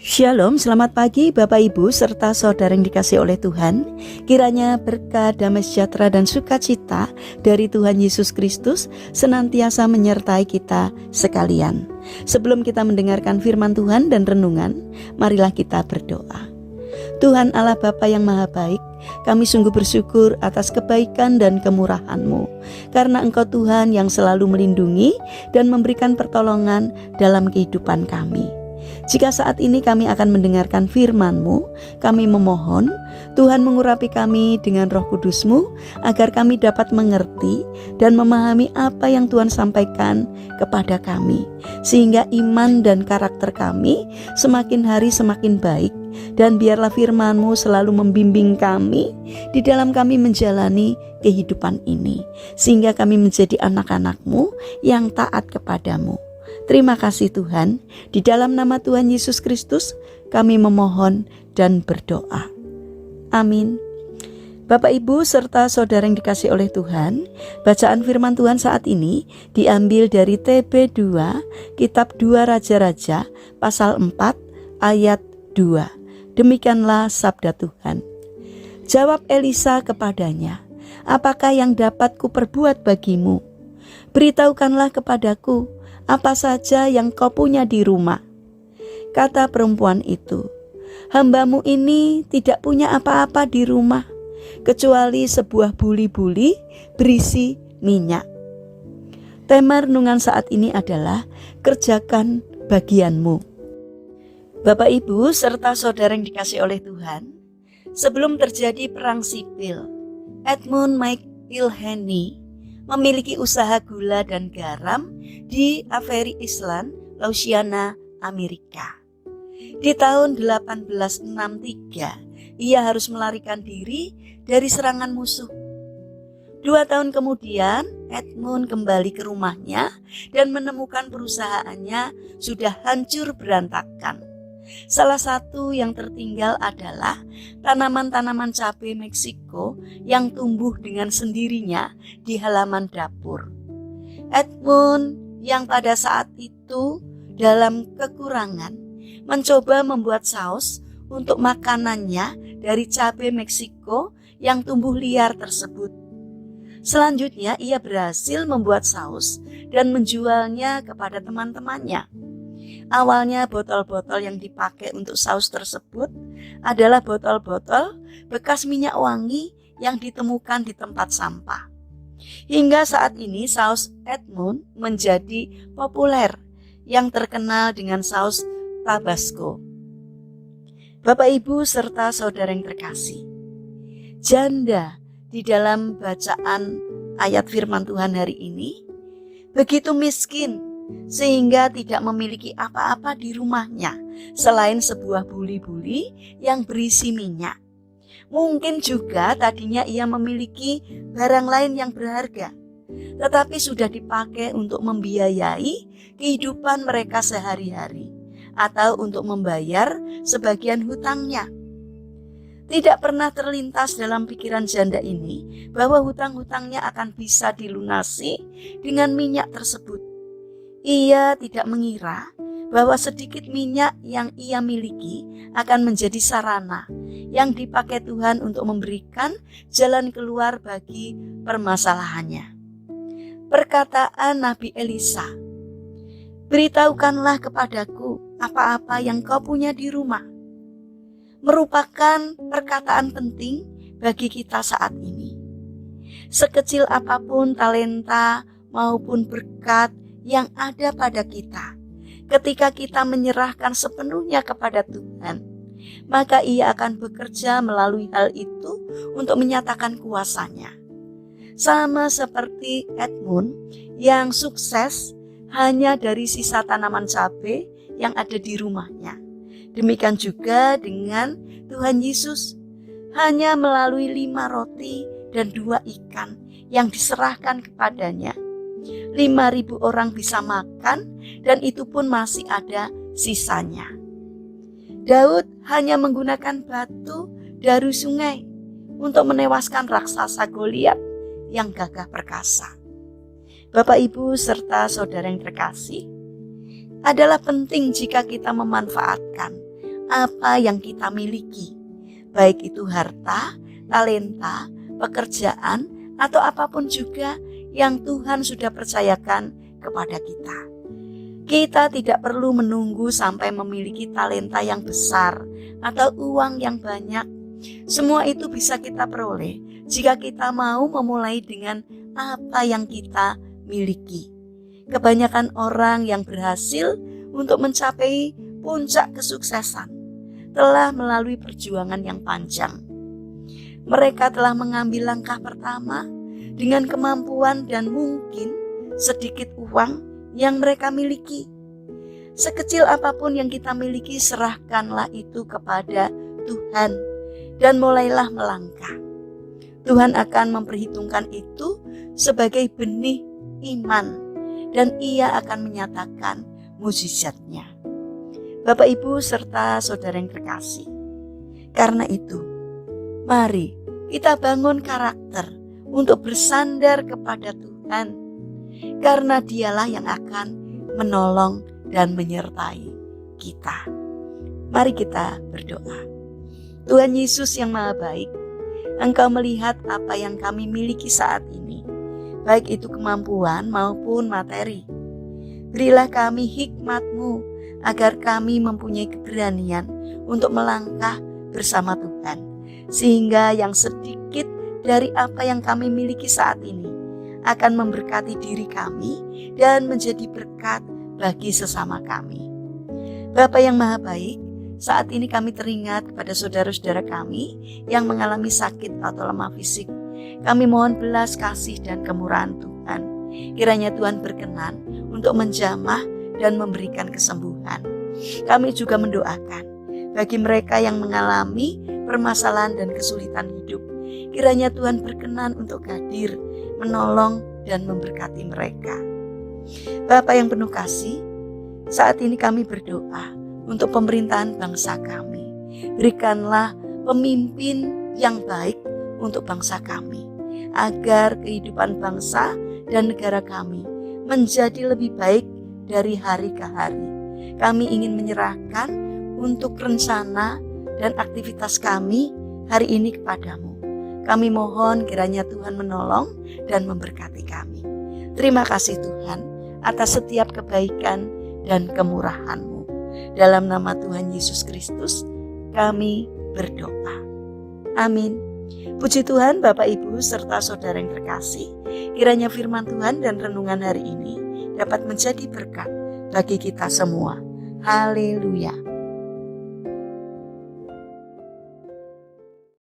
Shalom, selamat pagi Bapak Ibu serta saudara yang dikasihi oleh Tuhan. Kiranya berkat, damai sejahtera dan sukacita dari Tuhan Yesus Kristus senantiasa menyertai kita sekalian. Sebelum kita mendengarkan firman Tuhan dan renungan, marilah kita berdoa. Tuhan Allah Bapa yang Maha Baik, kami sungguh bersyukur atas kebaikan dan kemurahan-Mu, karena Engkau Tuhan yang selalu melindungi dan memberikan pertolongan dalam kehidupan kami. Jika saat ini kami akan mendengarkan firman-Mu, kami memohon Tuhan mengurapi kami dengan Roh Kudus-Mu, agar kami dapat mengerti dan memahami apa yang Tuhan sampaikan kepada kami, sehingga iman dan karakter kami semakin hari semakin baik. Dan biarlah firman-Mu selalu membimbing kami di dalam kami menjalani kehidupan ini, sehingga kami menjadi anak-anak-Mu yang taat kepadamu. Terima kasih Tuhan, di dalam nama Tuhan Yesus Kristus kami memohon dan berdoa. Amin. Bapak Ibu serta saudara yang dikasihi oleh Tuhan, bacaan firman Tuhan saat ini diambil dari TB2, kitab 2 Raja-Raja, pasal 4 ayat 2. Demikianlah sabda Tuhan. Jawab Elisa kepadanya, apakah yang dapat kuperbuat bagimu? Beritahukanlah kepadaku apa saja yang kau punya di rumah. Kata perempuan itu, hambamu ini tidak punya apa-apa di rumah, kecuali sebuah buli-buli berisi minyak. Tema renungan saat ini adalah kerjakan bagianmu. Bapak Ibu serta saudara yang dikasihi oleh Tuhan, sebelum terjadi perang sipil, Edmund McIlhenny memiliki usaha gula dan garam di Avery Island, Louisiana, Amerika. Di tahun 1863, ia harus melarikan diri dari serangan musuh. 2 tahun kemudian, Edmund kembali ke rumahnya dan menemukan perusahaannya sudah hancur berantakan. Salah satu yang tertinggal adalah tanaman-tanaman cabai Meksiko yang tumbuh dengan sendirinya di halaman dapur. Edmund yang pada saat itu dalam kekurangan mencoba membuat saus untuk makanannya dari cabai Meksiko yang tumbuh liar tersebut. Selanjutnya ia berhasil membuat saus dan menjualnya kepada teman-temannya. Awalnya botol-botol yang dipakai untuk saus tersebut adalah botol-botol bekas minyak wangi yang ditemukan di tempat sampah. Hingga saat ini saus Edmund menjadi populer yang terkenal dengan saus Tabasco. Bapak Ibu serta saudara yang terkasih, janda di dalam bacaan ayat firman Tuhan hari ini begitu miskin sehingga tidak memiliki apa-apa di rumahnya selain sebuah buli-buli yang berisi minyak. Mungkin juga tadinya ia memiliki barang lain yang berharga, tetapi sudah dipakai untuk membiayai kehidupan mereka sehari-hari atau untuk membayar sebagian hutangnya. Tidak pernah terlintas dalam pikiran janda ini bahwa hutang-hutangnya akan bisa dilunasi dengan minyak tersebut. Ia tidak mengira bahwa sedikit minyak yang ia miliki akan menjadi sarana yang dipakai Tuhan untuk memberikan jalan keluar bagi permasalahannya. Perkataan Nabi Elisa, beritahukanlah kepadaku apa-apa yang kau punya di rumah, merupakan perkataan penting bagi kita saat ini. Sekecil apapun talenta maupun berkat yang ada pada kita, ketika kita menyerahkan sepenuhnya kepada Tuhan, maka ia akan bekerja melalui hal itu untuk menyatakan kuasanya. Sama seperti Edmund yang sukses hanya dari sisa tanaman cabai yang ada di rumahnya. Demikian juga dengan Tuhan Yesus, hanya melalui 5 roti dan 2 ikan yang diserahkan kepadanya, 5.000 orang bisa makan, dan itu pun masih ada sisanya. Daud hanya menggunakan batu dari sungai untuk menewaskan raksasa Goliat yang gagah perkasa. Bapak Ibu serta saudara yang terkasih, adalah penting jika kita memanfaatkan apa yang kita miliki, baik itu harta, talenta, pekerjaan, atau apapun juga yang Tuhan sudah percayakan kepada kita. Kita tidak perlu menunggu sampai memiliki talenta yang besar atau uang yang banyak. Semua itu bisa kita peroleh jika kita mau memulai dengan apa yang kita miliki. Kebanyakan orang yang berhasil untuk mencapai puncak kesuksesan telah melalui perjuangan yang panjang. Mereka telah mengambil langkah pertama dengan kemampuan dan mungkin sedikit uang yang mereka miliki. Sekecil apapun yang kita miliki, serahkanlah itu kepada Tuhan dan mulailah melangkah. Tuhan akan memperhitungkan itu sebagai benih iman dan Ia akan menyatakan mukjizatnya. Bapak, Ibu, serta saudara yang terkasih, karena itu, mari kita bangun karakter untuk bersandar kepada Tuhan, karena Dialah yang akan menolong dan menyertai kita. Mari kita berdoa. Tuhan Yesus yang Maha Baik, Engkau melihat apa yang kami miliki saat ini, baik itu kemampuan maupun materi. Berilah kami hikmat-Mu agar kami mempunyai keberanian untuk melangkah bersama Tuhan, sehingga yang sedikit dari apa yang kami miliki saat ini akan memberkati diri kami dan menjadi berkat bagi sesama kami. Bapa yang Maha Baik, saat ini kami teringat kepada saudara-saudara kami yang mengalami sakit atau lemah fisik. Kami mohon belas kasih dan kemurahan Tuhan. Kiranya Tuhan berkenan untuk menjamah dan memberikan kesembuhan. Kami juga mendoakan bagi mereka yang mengalami permasalahan dan kesulitan hidup. Kiranya Tuhan berkenan untuk hadir, menolong dan memberkati mereka. Bapa yang penuh kasih, saat ini kami berdoa untuk pemerintahan bangsa kami. Berikanlah pemimpin yang baik untuk bangsa kami, agar kehidupan bangsa dan negara kami menjadi lebih baik dari hari ke hari. Kami ingin menyerahkan untuk rencana dan aktivitas kami hari ini kepadamu. Kami mohon kiranya Tuhan menolong dan memberkati kami. Terima kasih Tuhan atas setiap kebaikan dan kemurahan-Mu. Dalam nama Tuhan Yesus Kristus kami berdoa. Amin. Puji Tuhan, Bapak, Ibu, serta saudara yang terkasih. Kiranya firman Tuhan dan renungan hari ini dapat menjadi berkat bagi kita semua. Haleluya.